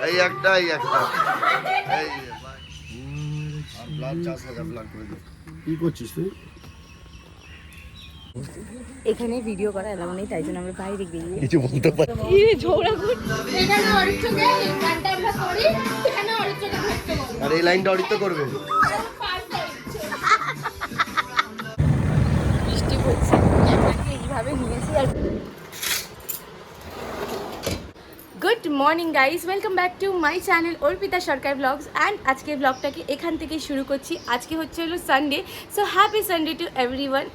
এই একটা এই একটা এই ব্লাড চাষ হবে ব্লাড করে দিই। কি করছিস তুই? এখানে ভিডিও করা এলাও নেই, তাই জন্য আমরা বাইরে গিয়ে কিছু বলতে পারি ঝগড়া করছি। আর এই লাইনটা অরিত্য করবে। বৃষ্টি পড়ছে, ক্যামেরাকে এইভাবে নিয়েছি। আর good morning guys, welcome back to my channel Arpita Sarkar vlogs. And আজকে ব্লগটাকে এখান থেকে শুরু করছি। আজকে হচ্ছে হলো Sunday, so happy Sunday to everyone.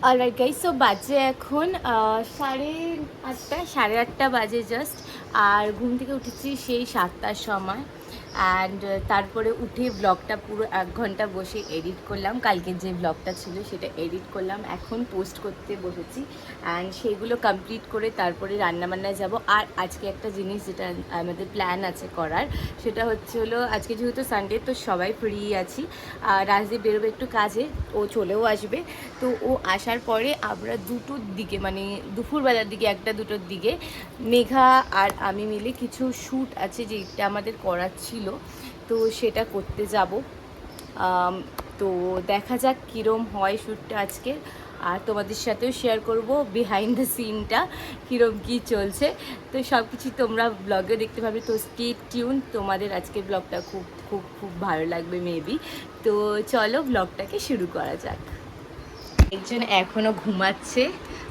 Alright guys, so বাজে এখন 8:30 বাজে জাস্ট। আর ঘুম থেকে উঠেছি সেই 7টার সময়। অ্যান্ড তারপরে উঠে ব্লগটা পুরো 1 ঘন্টা বসে এডিট করলাম। কালকে যে ব্লগটা ছিল সেটা এডিট করলাম, এখন পোস্ট করতে বসেছি। অ্যান্ড সেগুলো কমপ্লিট করে তারপরে রান্নাবান্নায় যাব। আর আজকে একটা জিনিস যেটা আমাদের প্ল্যান আছে করার, সেটা হচ্ছে হলো আজকে যেহেতু সানডে, তো সবাই ফ্রি আছি। রাজদীপ বেরোবে একটু কাজে, ও চলেও আসবে। তো ও আসার পরে আমরা 2টোর দিকে, মানে দুপুরবেলার দিকে 1টা-2টোর দিকে মেঘা আর আমি মিলে কিছু শ্যুট আছে যেটা আমাদের করার ছিল, তো সেটা করতে যাব। তো দেখা যাক কীরম হয় শ্যুটটা আজকে। আর তোমাদের সাথেও শেয়ার করব বিহাইন্ড দ্য সিনটা কীরম কী চলছে। তো সব কিছু তোমরা ব্লগে দেখতে পাবে, তো স্টে টিউন। তোমাদের আজকের ব্লগটা খুব খুব খুব ভালো লাগবে মেবি। তো চলো ব্লগটাকে শুরু করা যাক। একজন এখনও ঘুমাচ্ছে,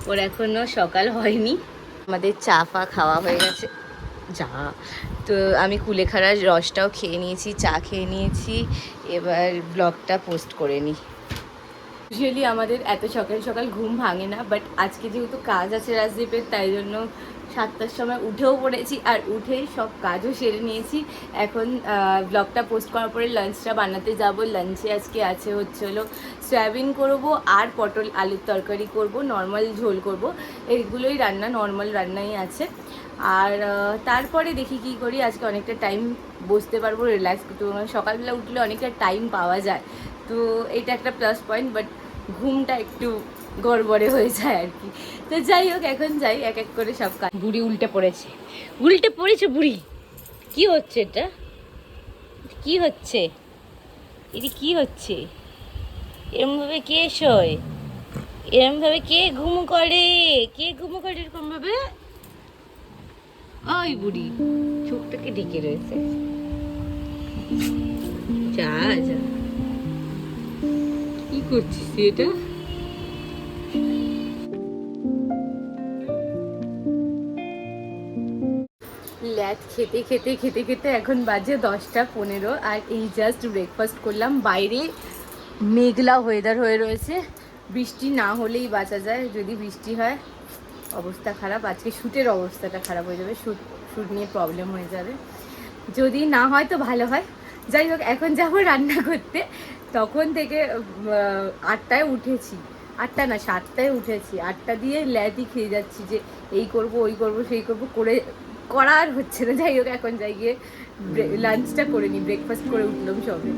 ওর এখনও সকাল হয়নি। আমাদের চা ফা খাওয়া হয়ে গেছে যা। তো আমি কুলেখাড়ার রসটাও খেয়ে নিয়েছি, চা খেয়ে নিয়েছি। এবার ব্লগটা পোস্ট করে নিই। ইউজুয়ালি আমাদের এত সকাল সকাল ঘুম ভাঙে না, বাট আজকে যেহেতু কাজ আছে রাজদীপের, তাই জন্য 7টার সময় উঠেও পড়েছি। আর উঠেই সব কাজও সেরে নিয়েছি। এখন ব্লগটা পোস্ট করার পরে লাঞ্চটা বানাতে যাব। লাঞ্চে আজকে আছে হচ্ছে হলো সয়াবিন করব আর পটল আলুর তরকারি করব, নর্মাল ঝোল করব। এইগুলোই রান্না, নর্মাল রান্নাই আছে। আর তারপরে দেখি কি করি। আজকে অনেকটা টাইম বসতে পারবো, রিল্যাক্স করতে পারবো। সকালবেলা উঠলে অনেকটা টাইম পাওয়া যায়, তো এটা একটা প্লাস পয়েন্ট। বাট ঘুমটা একটু গড়বড়ে হয়ে যায় আর কি। তো যাই হোক, এখন যাই এক এক করে সব কাজ। বুড়ি উল্টে পড়েছে, উল্টে পড়েছে বুড়ি। কি হচ্ছে এটা? কি হচ্ছে? এটা কি হচ্ছে? এরমভাবে কে শোয়? এরমভাবে কে ঘুম করে? কে ঘুম করে এরকম ভাবে? ওই বুড়ি চোখটাকে ঢেকে রয়েছে। যা যা, কি করছিস এটা? ল্যাদ খেতে খেতে খেতে খেতে এখন বাজে 10টা 15। আর এই জাস্ট ব্রেকফাস্ট করলাম। বাইরে মেঘলা ওয়েদার হয়ে রয়েছে, বৃষ্টি না হলেই বাঁচা যায়। যদি বৃষ্টি হয় অবস্থা খারাপ। আজকে শ্যুটের অবস্থাটা খারাপ হয়ে যাবে, শ্যুট নিয়ে প্রবলেম হয়ে যাবে। যদি না হয় তো ভালো হয়। যাই হোক, এখন যাব রান্না করতে। তখন থেকে 8টায় উঠেছি, 8টা না 7টায় উঠেছি। 8টা দিয়ে ল্যাদি খেয়ে যাচ্ছি যে এই করব ওই করব সেই করব, করা আর হচ্ছে না। যাই হোক, এখন যাই গিয়ে লাঞ্চটা করে নিই। ব্রেকফাস্ট করে উঠলাম সবে।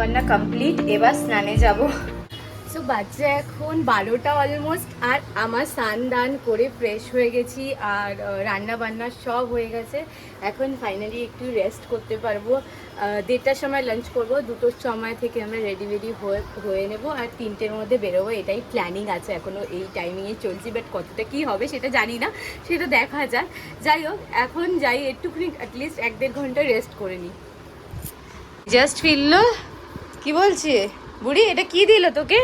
বান্না কমপ্লিট, এবার স্নানে যাব। সো বাচ্চা এখন 12টা অলমোস্ট, আর আমার স্নান দান করে ফ্রেশ হয়ে গেছি, আর রান্না বান্না সব হয়ে গেছে। এখন ফাইনালি একটু রেস্ট করতে পারবো। 1:30টার সময় লাঞ্চ করব, 2টোর সময় থেকে আমরা রেডি হয়ে নেব, আর 3টের মধ্যে বেরোবো। এটাই প্ল্যানিং আছে, এখনও এই টাইমিংয়ে চলছি, বাট কতটা কী হবে সেটা জানি না, সেটা দেখা যাক। যাই হোক, এখন যাই একটুখানি অ্যাটলিস্ট 1-1.5 ঘন্টা রেস্ট করে নিই। জাস্ট ফিরলো, কি বলছি বুড়ি, এটা কি দিল তোকে?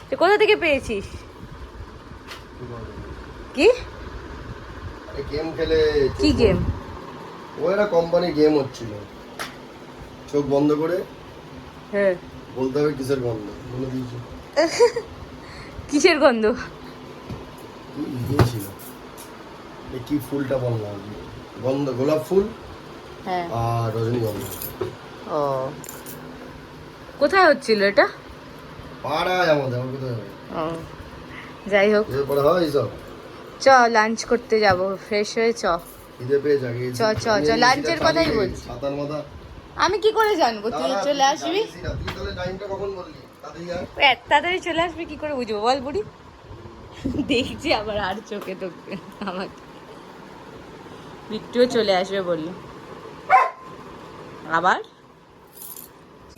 তুই কোথা থেকে পেয়েছিস? কি গেম খেলে? কি গেম? ও একটা কোম্পানি গেম হচ্ছিল, চোখ বন্ধ করে হ্যাঁ বলতে হবে কিসের গন্ধ, বলে দিয়েছি। কিসের গন্ধ? দিয়েছিল কি ফুলটা বললাম, গন্ধ গোলাপ ফুল হ্যাঁ আর রজনীগন্ধা। ও কোথায় হচ্ছিল এটা? পাড়ায় আমাদের, আমার কোথায় হবে? ও যাই হোক, এরপরে হয় সব। চ লাঞ্চ করতে যাব, ফ্রেশ হয়ে চ। খিদে পেয়ে জাগে। চ চ চ, লাঞ্চের কথাই বলছি। ছাতার মাথা আমি কি করে জানবো তুই চলে আসবি? তুই তাহলে টাইমটা কখন বললি? তাড়াতাড়ি আয়। এত তাড়াতাড়ি চলে আসবি কি করে বুঝবো বল বুড়ি? দেখছি আবার আর চোখে তোকে আমাকে। বিট্টুও চলে আসবে বললো আবার।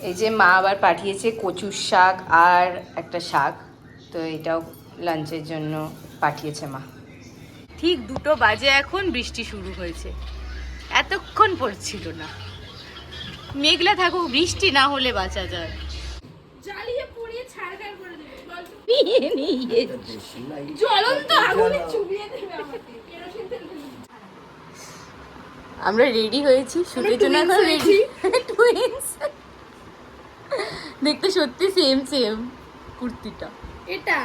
এই যে মা আবার পাঠিয়েছে কচুর শাক আর একটা শাক, তো এটাও লাঞ্চের জন্য পাঠিয়েছে মা। ঠিক 2টো বাজে, এখন বৃষ্টি শুরু হয়েছে, এতক্ষণ পড়ছিল না। মেঘলা থাকুক, বৃষ্টি না হলে বাঁচা যায়। জ্বালিয়ে পুড়িয়ে ছাড়খার করে দেবে, জ্বলন্ত আগুনে চুবিয়ে দেবে আমাকে, কেরোসিন তেল ঢেলে। আমরা রেডি হয়েছি শুটের জন্য, এখন রেডি টুইনস। দেখতে সত্যি সেম সেম কুর্তিটা। এটা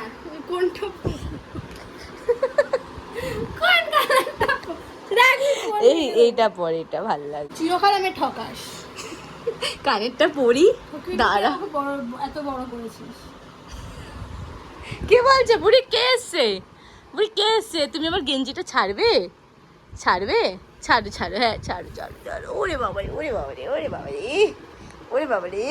কোনটা? কোন কালারটা? এই এইটা পরে, এটা ভালো লাগে। চিরকাল আমি ঠকাস। কানেরটা পরি, দাঁড়া। এত বড় করেছিস। কে বলছে? বুড়ি কে এসছে? বুড়ি কে এসছে? তুমি আমার গেঞ্জিটা ছাড়বে? ছাড়বে? ছাড়ো ছাড়ো, হ্যাঁ ছাড়ো ছাড়ো ছাড়ো। ওরে বাবা রে, ওরে বাবা রে, ওরে বাবা রে, ওরে বাবা রে।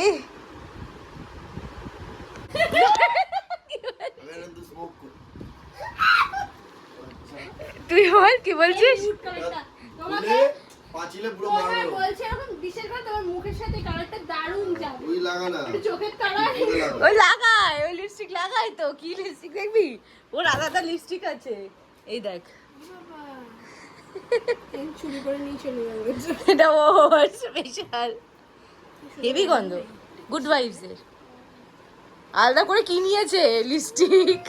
তুই বল কি বলছিস? তোমাকে পাঁচিলে পুরো তোমাকে মারলো। বলছি এখন বিশেষ করে তোমার মুখের সাথে কালারটা দারুণ যাবে। তুই লাগা না। একটু চোখের কালার। ওই লাগায়, ওই লিপস্টিক লাগায় তো। কি লিপস্টিক দেখবি? ওর আলাদা লিপস্টিক আছে, এই দেখ। চুরি করে নিয়ে চলে যাবে। এটা ওর স্পেশাল হেভি গন্ধ, গুড ভাইবস এর। আলাদা করে কি নিয়েছে লিপস্টিক?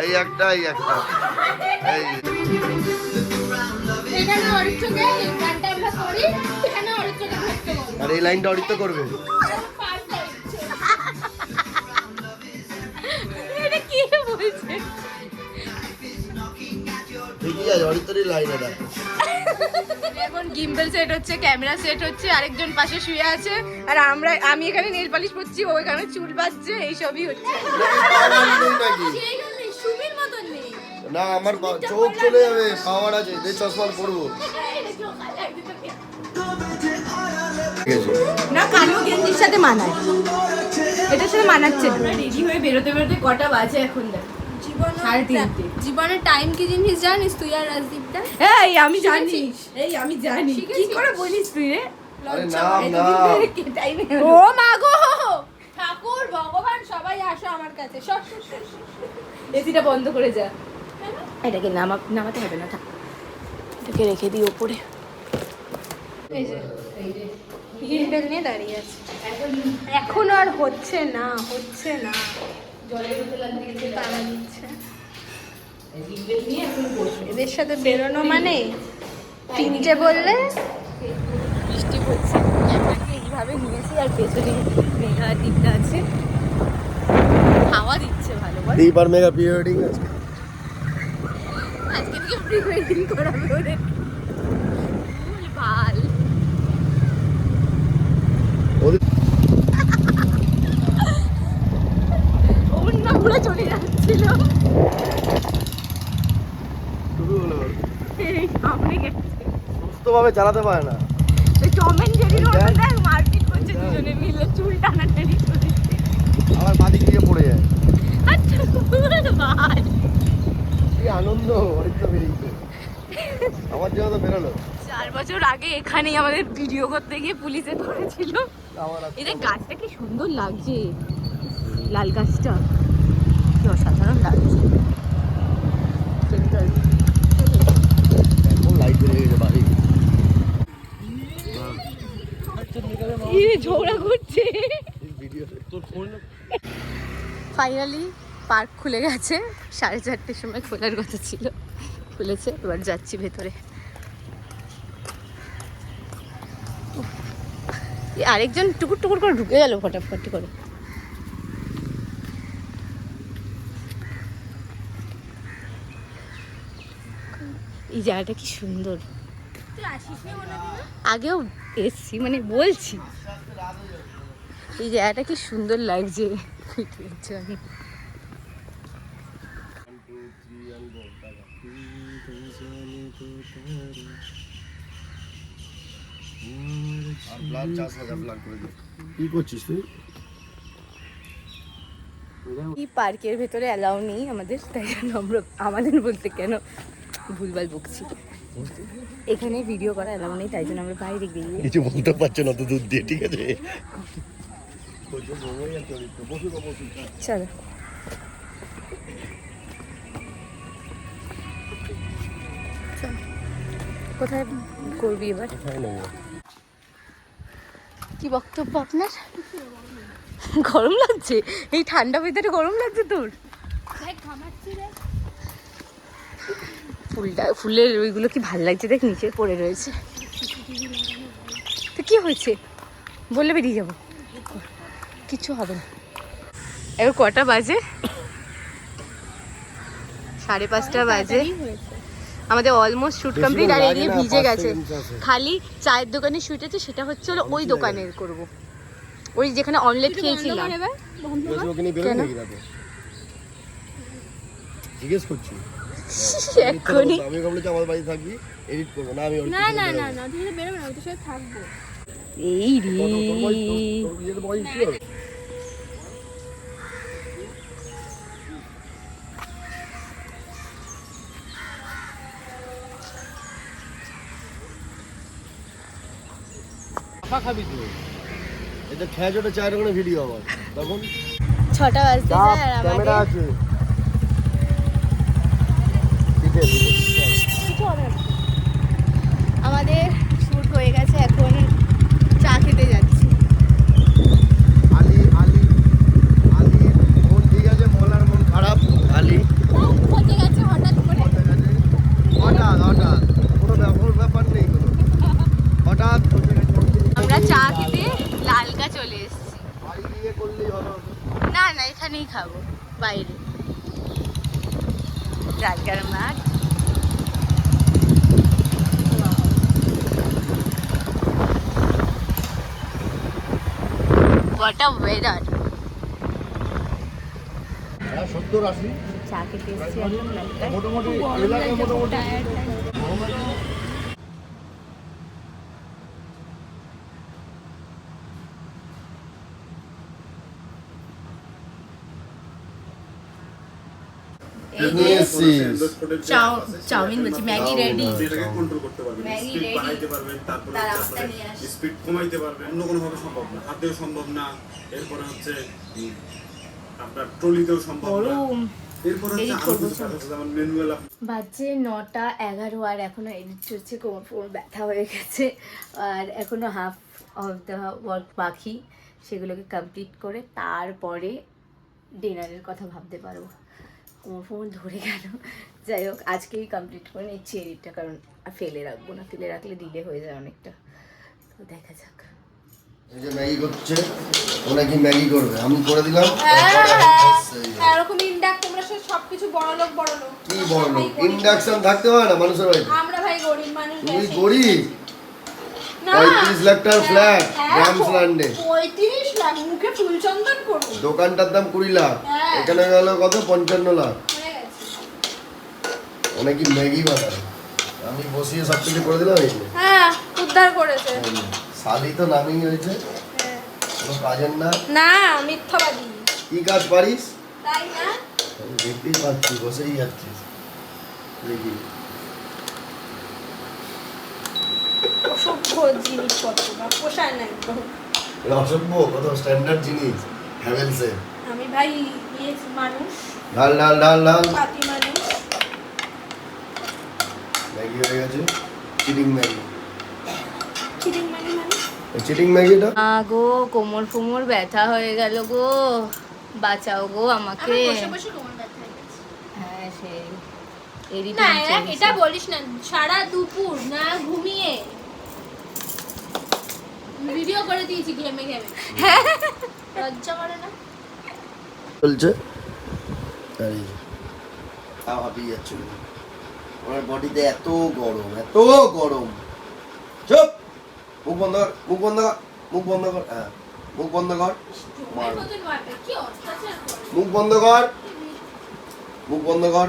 এই একটা, এই একটা, এই এখানে অরিত্র কে গানটা আমরা করি, এখানে অরিত্র কে ধরতে বল। আর এই লাইনটা অরিত্র করবে। এটা কি বলছে? ঠিকই আছে, অরিত্রই লাইন এটা। এখন গিম্বল সেট হচ্ছে, ক্যামেরা সেট হচ্ছে, আরেকজন পাশে শুয়ে আছে, আর আমি এখানে নেল পালিশ করছি, ও এখানে চুল বাজছে, এইসবই হচ্ছে। সুমির মতন নেই। না আমার চোখ চলে যাবে, পাওয়ার আছে, যে চশমা পরবো। না কালো গেঞ্জির সাথে মানায়, এটার সাথে মানাচ্ছে না। রেডি হয়ে বেরোতে বেরোতে কটা বাজে এখন দেখ? 3:30। জীবনের টাইম কি জিনিস জানিস তুই আর রাজদীপটা? এই আমি জানি, এই আমি জানি। কি করে বলিস তুই রে? আরে না না, ও মা গো, ঠাকুর ভগবান সবাই আসো আমার কাছে। সর সর সর সর। এসিটা বন্ধ করে যা। এটাকে নামাতে হবে না, থাক, এটাকে রেখে দিই ওপরে। এই যে গিম্বেল নিয়ে দাঁড়িয়ে আছে। এখন আর হচ্ছে না, হচ্ছে না। জলের বোতল আনতে গেছে, তারা দিচ্ছে। গিম্বেল নিয়ে এখন বসবো। এদের সাথে বেরোনো মানে 3টে বললে বৃষ্টি পড়ছে, ক্যামেরাকে এইভাবে নিয়েছি, আর পেছনে মেঘা টিপটা আছে, হাওয়া দিচ্ছে ভালো। বল দীপার মেগা প্রি ওয়েডিং আছে। আজকে থেকে প্রি ওয়েডিং করাবে ওদের। পড়ে গেছে। সুস্থভাবে চালাতে পারে না। ওই টম এন্ড জেরির মতো দেখ মারপিট করছে দুজনে মিলে, চুল টানাটানি করেছে। আবার বাদিক দিয়ে পড়ে যায়। আচ্ছা ভাই কি আনন্দ, অনেক তো বেরিয়েছে আমার জন্য তো বেরোলো। 4 বছর আগে এখানেই আমাদের ভিডিও করতে গিয়ে পুলিশে ধরেছিল। এই যে গাছটা কি সুন্দর লাগছে, লাল গাছটা কি অসাধারণ লাগছে। এখন লাইট জ্বলে গেছে বাড়ি। ঝগড়া করছে। তোর ফোন ফাইনালি পার্ক খুলে গেছে, 4:30টার সময় খোলার কথা ছিল, খুলেছে। এবার যাচ্ছি ভেতরে। আরেকজন টুকুর টুকুর করে ঢুকে গেল ফটাফট করে। এই জায়গাটা কি সুন্দর, আগেও এসছি মানে বলছি এই জায়গাটা কি সুন্দর লাগছে। আমি কি করছিস তুই? এই পার্কের ভেতরে অ্যালাউ নেই আমাদের, তাই জন্য আমরা আমাদের বলতে কেন ভুলভাল বকছি। এখানে ভিডিও করা অ্যালাউ নেই, তাই জন্য আমরা বাইরে গিয়ে কিছু বলতে পারছো না তো দুধ দিয়ে, ঠিক আছে? চলো। কোথায় করবি এবার? কি বক্তব্য আপনার? গরম লাগছে এই ঠান্ডা ভিতরে, গরম লাগছে তোর? ফুলের ওইগুলো কি ভাল লাগছে দেখ, নিচে পড়ে রয়েছে। তো কি হয়েছে বললে বেরিয়ে যাবো, কিছু হবে না। এবার কটা বাজে? 5:30 বাজে। আমাদের অলমোস্ট শুট কমপ্লিট, আর এদিকে ভিজে গেছে। খালি চায়ের দোকানে শুট আছে, সেটা হচ্ছে হলো ওই দোকানের করব, ওই যেখানে অমলেট খেয়েছিলাম। কেন জিজ্ঞেস করছি এক্ষুনি? আমি ভাবলাম আমার বাড়ি থাকবি, এডিট করবো না। আমি না না না না, তুই বেরোবে না, আমি তোর সাথে থাকবো। এই রে খাবি তুই? এটা খেয়ে চোটে চায়ের ওখানে ভিডিও আমার তখন 6টা বাজতে যায় আর ক্যামেরা আমাদের আছে। কিছু হবে না। আমাদের শুট হয়ে গেছে, এখন চা খেতে যাচ্ছি। আলি আলি আলির মন ঠিক আছে, মোলার মন খারাপ। আলি হতে গেছে হঠাৎ করে, হঠাৎ কোনো ব্যাপার নেই, কোনো হঠাৎ আমরা চা খেতে লালগা চলে এসেছি। বাড়ি গিয়ে করলেই ভালো হতো। না না, এখানেই খাবো বাইরে, লালগার মাঠ। What a weather! 70-80 চা খেতে এসেছি এখন লালগায়। মোটামুটি এলাকায় মোটামুটি চাউমিন বলছি, ম্যাগি রেডি। ম্যাগি রেডি বানাইতে পারবেন, তারপরে স্পিড কমাইতে পারবেন। অন্য কোনো ভাবে সম্ভব না, হাতেও সম্ভব না, এরপরে হচ্ছে আপনার ট্রলিতেও সম্ভব না। এরপরে হচ্ছে আরো কিছু কাজ আছে, যেমন ম্যানুয়াল। বাজে 9:11 আর এখনো এডিট চলছে, কোমর ব্যথা হয়ে গেছে, আর এখনো হাফ অফ দ্য ওয়ার্ক বাকি। সেগুলোকে কমপ্লিট করে তারপরে ডিনারের কথা ভাবতে পারবো। কোমর ধরে গেল। যাই হোক, আজকেই কমপ্লিট করে নিচ্ছি এডিটটা, কারণ আর ফেলে রাখবো না, ফেলে রাখলে ডিলে হয়ে যায় অনেকটা। তো দেখা যাক। এই যে ম্যাগি করছে, ও নাকি ম্যাগি করবে, আমি করে দিলাম। এরকম ইন্ডাক্ট তোমরা সবকিছু বড় লোক কি বড় লোক? ইন্ডাকশন থাকতে পারে না মানুষের বাড়িতে? আমরা ভাই গরিব মানুষ। তুমি গরিব? না 35 লাখ টাকার ফ্ল্যাট গ্রামস ল্যান্ডে, 35 লাখ মুখে ফুল চন্দন করব। দোকানটার দাম 20 লাখ, এখানে গেল কত 55 লাখ। হয়ে গেছে। ও নাকি ম্যাগি বানায়। আমি বসিয়ে সব কিছু করে দিলাম এই যে। হ্যাঁ উদ্ধার করেছে। এই যে, শালি তো নামেই হয়েছে, হ্যাঁ। কোনো কাজের না। না মিথ্যাবাদী কি কাজ পারিস? তাই না? আমি দেখতেই পাচ্ছি, বসেই যাচ্ছিস। দেখি অসভ্য জিনিসপত্র বা পোষায় না একদম। এটা অসভ্য, কত স্ট্যান্ডার্ড জিনিস হ্যাভেলসের। আমি ভাই ইয়ে মানুষ, ঢাল ঢাল ঢাল ঢাল। পাতি মানুষ। ম্যাগি হয়ে গেছে, চিটিং ম্যাগি। চিটিং মানে মানে চিটিং ম্যাগিটা গো কোমর ফোমর ব্যথা হয়ে গেল গো, বাঁচাও গো আমাকে। আমার বসে বসে কোমর ব্যথা হয়ে গেছে। হ্যাঁ সেই না এডিটিং এটা বলিস না, সারা দুপুর না ঘুমিয়ে ভিডিও করে দিয়েছি ঘেমে ঘেমে। লজ্জা করে না? চলছে। আর এই যে, তাও হাঁপিয়ে যাচ্ছে। ওনার বডিতে এত গরম, এত গরম। চুপ, মুখ বন্ধ কর, মুখ বন্ধ কর, মুখ বন্ধ কর। হ্যাঁ, মুখ বন্ধ কর, মার। মতন মারবে, কি অত্যাচার করে। মুখ বন্ধ কর, মুখ বন্ধ কর।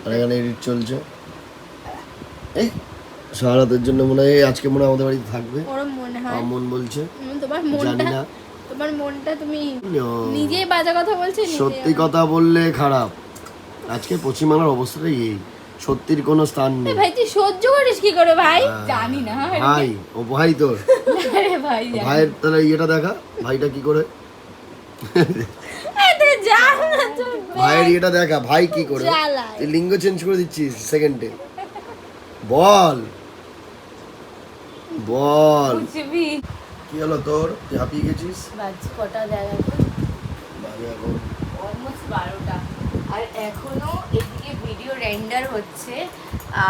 আর এখানে এডিট চলছে। এই সারাতের জন্য মনে হয় আজকে মনে হয় আমাদের বাড়িতে থাকবে। ওরম মনে হয়। আমার মন বলছে, তোমার জানি মনটা, না। তোমার মনটা তুমি No. নিজেই বাজে কথা বলছো। সত্যি কথা বললে খারাপ। আজকে পশ্চিমবাংলার অবস্থাটাই এই, সত্যির কোনো স্থান নেই। ভাই তুই সহ্য করিস কি করে ভাই? জানি না ভাই, ও ভাই তোর আরে ভাই ভাইয়ের তাহলে ইয়েটা দেখা, ভাইটা কি করে, তুই যা না তুই। ভাইয়ের ইয়েটা দেখা, ভাই কি করে। জ্বালায়। তুই লিঙ্গ চেঞ্জ করে দিচ্ছিস সেকেন্ডে। বল বল, বুঝবি কি হলো তোর, তুই হাঁপিয়ে গেছিস। বাজে কটা দেখ বাজে এখন অলমোস্ট 12টা, আর এখনো এদিকে ভিডিও রেন্ডার হচ্ছে,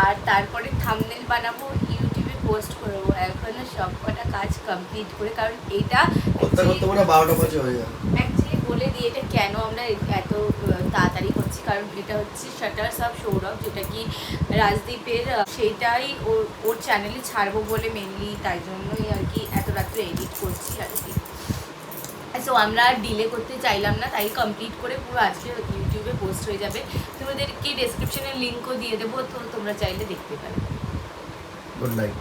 আর তারপরে থাম্বনেল বানাবো, ইউটিউবে পোস্ট করবো। এখনো সব কটা কাজ কমপ্লিট করে, কারণ এটা করতে করতে মনে হয় 12টা বাজে হয়ে যাবে। অ্যাকচুয়ালি বলে দিই এটা কেন আমরা এত তাড়াতাড়ি করছি, কারণ এটা হচ্ছে শাটার্স অফ সৌরভ, যেটা কি রাজদীপের সেটাই ওর চ্যানেলে ছাড়বো বলে মেনলি, তাই জন্যই আর কি এত রাত্রে এডিট করছি আর কি। সো আমরা ডিলে করতে চাইলাম না, তাই কমপ্লিট করে পুরো আজকে ইউটিউবে পোস্ট হয়ে যাবে। তোমাদেরকে ডেসক্রিপশনে লিঙ্কও দিয়ে দেবো, তো তোমরা চাইলে দেখতে পারো। Good night.